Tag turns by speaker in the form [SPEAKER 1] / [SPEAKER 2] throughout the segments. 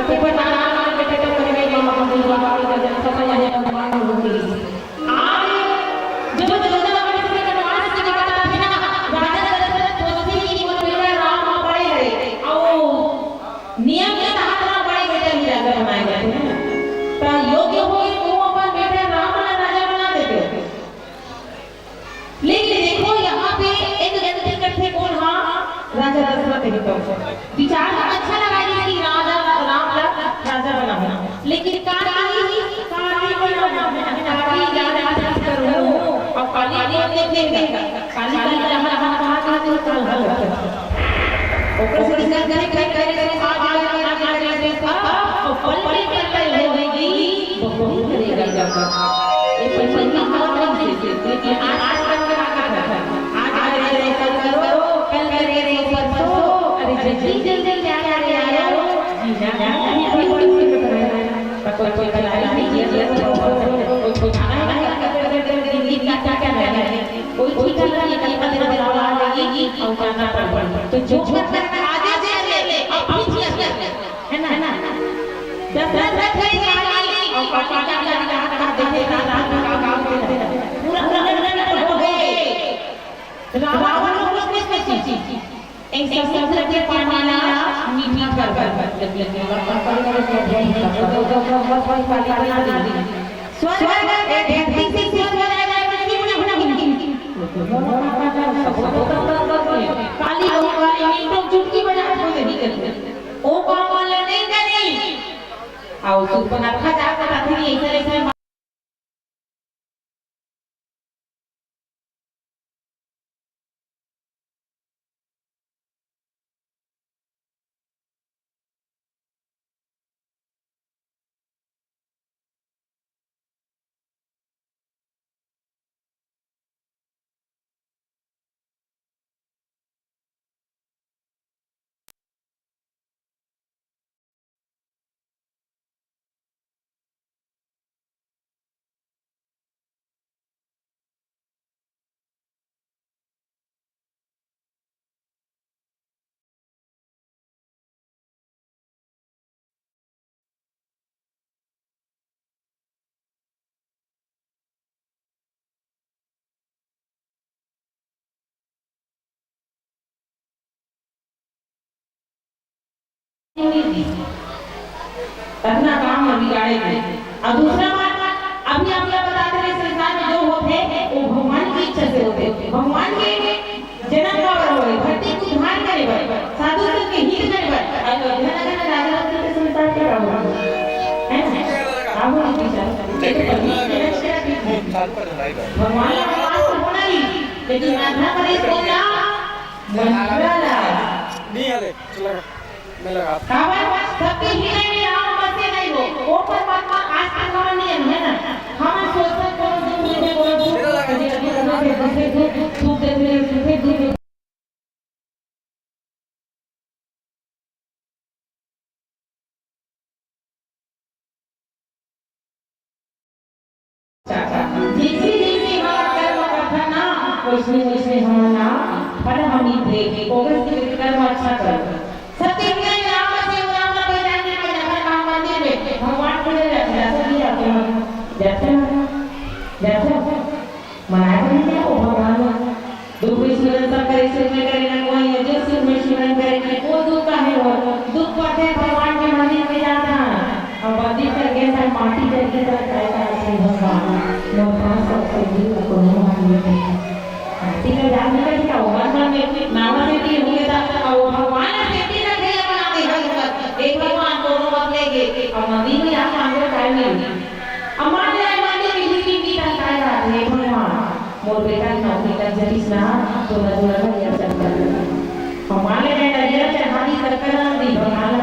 [SPEAKER 1] kebenaran kita mengenai mama menjual dan semuanya yang mengalami. Ada जो हमारे से कटवाने से बात आती ना राजा दशरथ तुलसी की बोले राम बड़े है और नियम के तहत राम बड़े बेटे ही राजा बनाए जाते हैं तो योग्य हो वो अपन बेटे राम को राजा बना देते हैं। लेकिन देखो यहाँ पे एक व्यक्ति करते कौन हाँ राजा दशरथ ही तो विचार अच्छा लगा कि राजा राम राजा बना लेकिन काली और काली देखेंगे काली हम कहां कहां तो हल ऊपर से इसका करे आ और पल पे होगी बहुत करेगा जाकर ये पंचमी का मतलब से लेकिन आज आज ऐसा करो कल करे परसों अरे जल्दी यारो जी ना कोई कलाया नहीं ये कोई खाना कोई ठीक है ये कल का दिन बदलाव आएगी और करना पड़ेगा तो जो करना आगे से ले अब है ना दशरथ है काली और पाटी का देखे रात का काम पूरा हो गए रावण को कुछ चीज एक समुद्र के पानी मीठा कर स्वर्ग एक धरती से काली तो चुटकी बजा के नहीं करते ओ काम वाला नहीं करी आओ सुपना रखा जाता था ऐसे करना काम बिगाड़ेगी। और दूसरा बात अभी आप लोग बताते हैं संसार में जो होते हैं वो भगवान की इच्छा से होते हैं भगवान के जन्म का होए धरती को उद्धार करे साधु संत के हित करे अयोध्या नगर में राजा के संसार के रहो है ना आप बोल विचार भगवान का वास होना ही लेकिन आधा पर इसको ना मंगला
[SPEAKER 2] नहीं हले चला मैं लगा
[SPEAKER 1] सबके हृदय में राम बसे नहीं हो वो परमात्मा आज तक हमारा नियम है ना हम सोचते कौन दिन में कोई धूप देते जैसे हमारा कर्म करना वैसे हमारा फल हम ही देंगे कोई कर्म अच्छा कर सत्य में राम से राम को जानने में जाकर काम मंदिर में भगवान को जैसा दिया जैसे मनाया नहीं वो भगवान दुख स्मरण करे से में करे ना कोई जो सिर में स्मरण करे ना वो दुख का है वो दुख पड़ते भगवान के मंदिर में जाता और मंदिर पर गए सब माटी करके तरह कहता है भगवान लोग सबसे जीव को नहीं मानते ठीक है जानने का क्या होगा में नाम से भी होंगे और भगवान से भी रखे बना दे एक भगवान दोनों बदलेंगे और मंदिर में आप मांगो टाइम नहीं हमारे मंदिर में भी टंका है भगवान मोर बेटा नौकरी का जरिस ना तो नजर में ये चलता है हमारे ने नजर चढ़ानी करके ना दी भगवान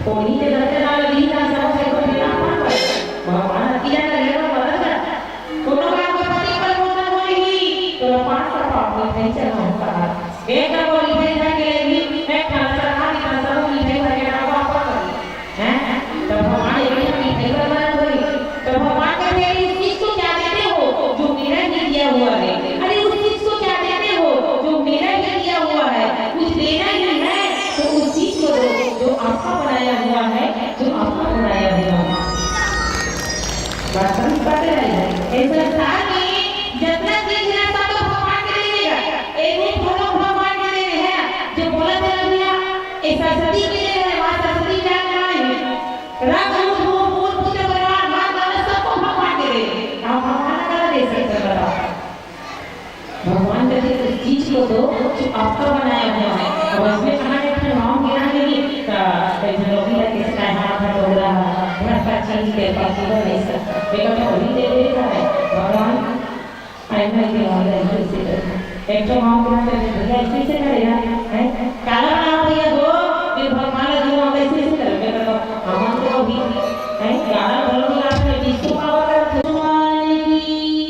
[SPEAKER 1] कोई के करके ना दी ना सब से को बिना मान पर भगवान किया लगे ना बदल कोनो का पति पर बोलना होई तो पांच का पाप नहीं चला होता एक को लिखाई था के लिए एक खासा खाली खासा लिखाई था के ना पाप हैं तो भगवान ये लिखाई करना होई तो भगवान कहते हैं इस चीज को क्या देते हो जो मेरा ही दिया हुआ है अरे उस चीज को क्या देते हो जो मेरा ही दिया हुआ है कुछ देना ही है तो उस चीज को दो जो आपका बनाया हुआ है जो आपका बनाया है बात करते रहिए इस संसार में जितना चीज है सब तो भगवान के लिए है एक ही फलों भगवान के लिए है जो बोला था भैया इस सरस्वती के लिए है वहाँ सरस्वती जाना है रंग रूप फूल पुत्र परिवार मां बाप सबको भगवान के लिए आप भगवान का दे सकते हो भगवान कहते उस चीज को दो जो आपका बनाया हुआ है और उसमें कहानी अपने नाम गिरा देगी ऐसे लोग ही लगते हैं हाथ हो रहा घर का चीज के पास वो नहीं सकता बेटा मैं वही दे देता है भगवान आईना के वाले ऐसे एक तो नाम गिरा देते भैया ऐसे करेगा है काला नाम भैया दो फिर भगवान का नाम ऐसे करे बेटा तो हम तो भी है काला बोलो कि आपने विश्व पावर कर भगवान की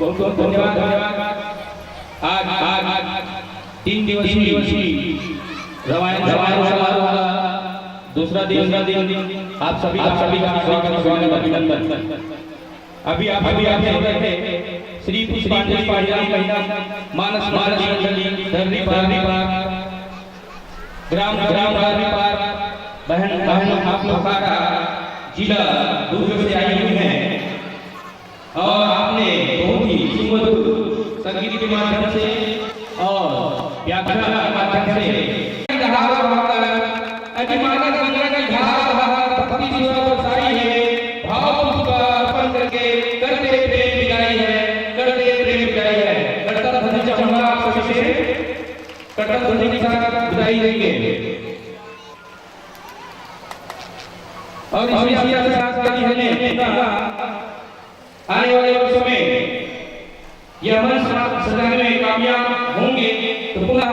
[SPEAKER 3] बहुत बहुत धन्यवाद। आज 3 दिवसीय रामायण समारोह दूसरा दिन आप सभी का स्वागत अभिनंदन। अभी आपने श्री पुष्पांजलि महिला मानस धरनी पार ग्राम बहन आप लोग सारा जिला दुर्ग से आई हुई हैं और आपने बहुत ही सुमधुर संगीत के माध्यम से और व्याख्यान के माध्यम से भक्ति सुर बरसाई है, भाव का अर्पण करके करते प्रेम विदाई है। करता ध्वनि चाहूंगा आप सभी से, करता ध्वनि के साथ विदाई देंगे। और इसी के साथ आने वाले वर्षों में यह मंच सजाने में कामयाब होंगे तो पुनः